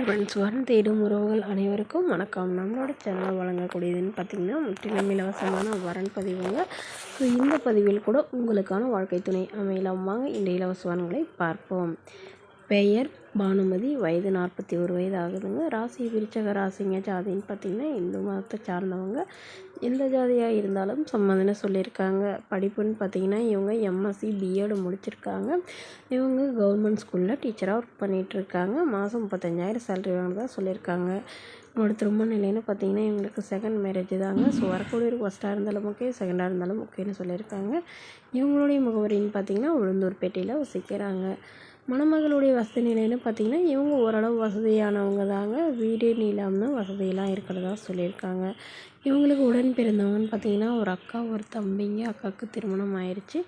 Friends, வரன் தேடும் உறவுகள் அனைவருக்கும் வணக்கம். நம்மளோட சேனலில் வழங்கக்கூடியதுன்னு பார்த்திங்கன்னா முற்றிலும் இலவசமான வரன் பதிவுங்க. ஸோ இந்த பதிவில் கூட உங்களுக்கான வாழ்க்கை துணை அமையலாம். வாங்க இந்த இலவச வரன்களை பார்ப்போம். பெயர் பானுமதி, வயது 41 வயது ஆகுதுங்க. ராசி விருச்சக ராசிங்க. ஜாதின்னு பார்த்திங்கன்னா இந்து மதத்தை சார்ந்தவங்க. எந்த ஜாதியாக இருந்தாலும் சம்மதம்னு சொல்லியிருக்காங்க. படிப்புன்னு பார்த்திங்கன்னா இவங்க எம்எஸ்சி பிஎட் முடிச்சிருக்காங்க. இவங்க கவர்மெண்ட் ஸ்கூலில் டீச்சராக ஒர்க் பண்ணிகிட்ருக்காங்க. மாதம் 35,000 சேலரி வாங்கினதா சொல்லியிருக்காங்க. இவங்களோட திருமண நிலைன்னு பார்த்திங்கன்னா இவங்களுக்கு செகண்ட் மேரேஜ் தாங்க. ஸோ வரக்கூடிய ஃபஸ்ட்டாக இருந்தாலும் ஓகே, செகண்டாக இருந்தாலும் ஓகேன்னு சொல்லியிருக்காங்க. இவங்களுடைய முகவரின்னு பார்த்திங்கன்னா உளுந்தூர்பேட்டையில் வசிக்கிறாங்க. மணமகளுடைய வசதி நிலைன்னு பார்த்திங்கன்னா இவங்க ஓரளவு வசதியானவங்க தாங்க. வீடு நீளம்னு வசதியெல்லாம் இருக்கிறதா சொல்லியிருக்காங்க. இவங்களுக்கு உடன் பிறந்தவங்கன்னு பார்த்திங்கன்னா ஒரு அக்கா ஒரு தம்பிங்க. அக்காவுக்கு திருமணம் ஆயிடுச்சு,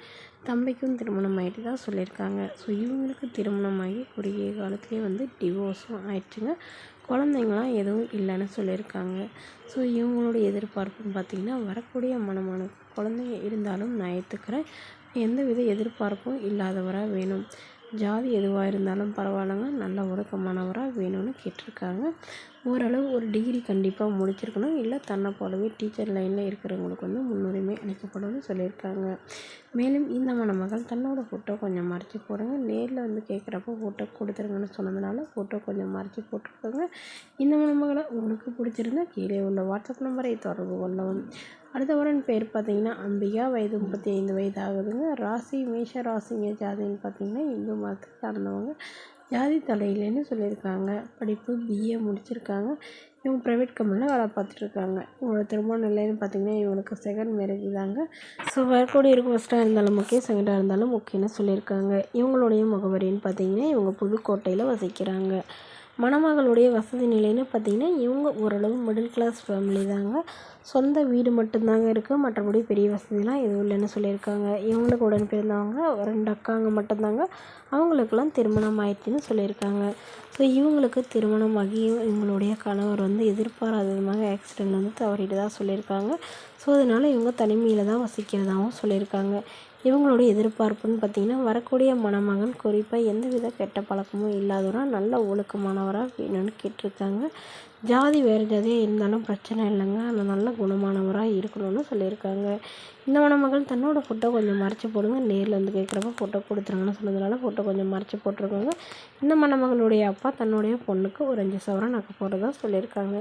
தம்பிக்கும் திருமணம் ஆகிட்டு தான் சொல்லியிருக்காங்க. ஸோ இவங்களுக்கு திருமணமாகி குறுகிய காலத்துலேயே டிவோர்ஸும் ஆயிடுச்சுங்க. குழந்தைங்களாம் எதுவும் இல்லைன்னு சொல்லியிருக்காங்க. ஸோ இவங்களோட எதிர்பார்ப்புன்னு பார்த்திங்கன்னா வரக்கூடிய மணமான குழந்தைங்க இருந்தாலும் நான் ஏற்றுக்கிறேன், எந்தவித எதிர்பார்ப்பும் இல்லாதவராக வேணும். ஜாதி எதுவாக இருந்தாலும் பரவாயில்லைங்க, நல்ல ஒழுக்கமானவராக வேணும்னு கேட்டிருக்காங்க. ஓரளவு ஒரு டிகிரி கண்டிப்பாக முடிச்சிருக்கணும், இல்லை தன்னை போலவே டீச்சர் லைனில் இருக்கிறவங்களுக்கு முன்னுரிமை அளிக்கப்படும்னு சொல்லியிருக்காங்க. மேலும் இந்த மணமகள் தன்னோட ஃபோட்டோ கொஞ்சம் மறைச்சி போடுங்க, நேரில் கேட்குறப்போ ஃபோட்டோ கொடுத்துருங்கன்னு சொன்னதுனால ஃபோட்டோ கொஞ்சம் மறைச்சி போட்டிருக்காங்க. இந்த மணமகளை உங்களுக்கு பிடிச்சிருந்தா கீழே உள்ள வாட்ஸ்அப் நம்பரை தொடர்பு கொள்ளவும். அடுத்த வரன் பேர் பார்த்திங்கன்னா அம்பிகா, வயது 35 வயது ஆகுதுங்க. ராசி மேஷ ராசிங்க. ஜாதின்னு பார்த்திங்கன்னா இந்து மதத்தை சார்ந்தவங்க. ஜாதி தலையிலேன்னு சொல்லியிருக்காங்க. படிப்பு பிஏ முடிச்சிருக்காங்க. இவங்க ப்ரைவேட் கம்பெனியில் வேலை பார்த்துட்ருக்காங்க. இவங்களோட திருமண நிலைன்னு பார்த்திங்கன்னா இவங்களுக்கு செகண்ட் மேரேஜ் தாங்க. ஸோ வரக்கூடிய ஃபஸ்ட்டாக இருந்தாலும் ஓகே, செகண்டாக இருந்தாலும் ஓகேன்னு சொல்லியிருக்காங்க. இவங்களுடைய முகவரின்னு பார்த்திங்கன்னா இவங்க புதுக்கோட்டையில் வசிக்கிறாங்க. மணமகளுடைய வசதி நிலைன்னு பார்த்திங்கன்னா இவங்க ஓரளவு மிடில் கிளாஸ் ஃபேமிலி தாங்க. சொந்த வீடு மட்டும்தாங்க இருக்குது, மற்றபடி பெரிய வசதிலாம் எதுவும் இல்லைன்னு சொல்லியிருக்காங்க. இவங்களுக்கு உடன் பிறந்தவங்க 2 அக்காங்க மட்டும்தாங்க. அவங்களுக்கெல்லாம் திருமணம் ஆயிடுச்சுன்னு சொல்லியிருக்காங்க. ஸோ இவங்களுக்கு திருமணமாகியும் இவங்களுடைய கணவர் எதிர்பாராத விதமாக ஆக்சிடெண்ட் தவறிட்டு தான் சொல்லியிருக்காங்க. ஸோ அதனால் இவங்க தனிமையில் தான் வசிக்கிறதாகவும் சொல்லியிருக்காங்க. இவங்களுடைய எதிர்பார்ப்புன்னு பார்த்திங்கன்னா வரக்கூடிய மணமகன் குறிப்பாக எந்தவித கெட்ட பழக்கமும் இல்லாதவராக நல்ல ஒழுக்கமானவராக வேணும்னு கேட்டிருக்காங்க. ஜாதி வேறு ஜாதியாக இருந்தாலும் பிரச்சனை இல்லைங்க, ஆனால் நல்ல குணமானவராக இருக்கணும்னு சொல்லியிருக்காங்க. இந்த மணமகள் தன்னோட ஃபோட்டோ கொஞ்சம் மறைச்சி போடுங்க, நேரில் கேட்குறப்ப ஃபோட்டோ கொடுத்துருங்கன்னு சொன்னதுனால ஃபோட்டோ கொஞ்சம் மறைச்சி போட்டிருக்காங்க. இந்த மணமகளுடைய அப்பா தன்னுடைய பொண்ணுக்கு ஒரு 5 சவரன் நகை போடுறதா சொல்லியிருக்காங்க.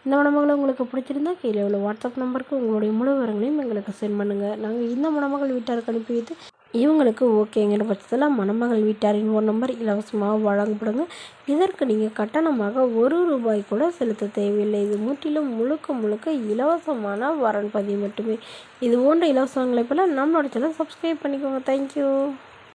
இந்த மணமகளை உங்களுக்கு பிடிச்சிருந்தா கீழே உள்ள வாட்ஸ்அப் நம்பருக்கு உங்களுடைய முழு விவரங்களையும் எங்களுக்கு சென்ட் பண்ணுங்கள். நாங்கள் இந்த மணமகள் வீட்டாருக்கு அனுப்பி வைத்து இவங்களுக்கு ஓகேங்கிற பட்சத்தில் மணமகள் வீட்டாரின் ஃபோன் நம்பர் இலவசமாக வழங்கப்படுங்க. இதற்கு நீங்கள் கட்டணமாக ₹1 கூட செலுத்த தேவையில்லை. இது முற்றிலும் முழுக்க இலவசமான வரன் பதிவு மட்டுமே. இது போன்ற இலவசங்களை போல நம்மளோட சேனல் சப்ஸ்கிரைப் பண்ணிக்கோங்க. தேங்க்யூ.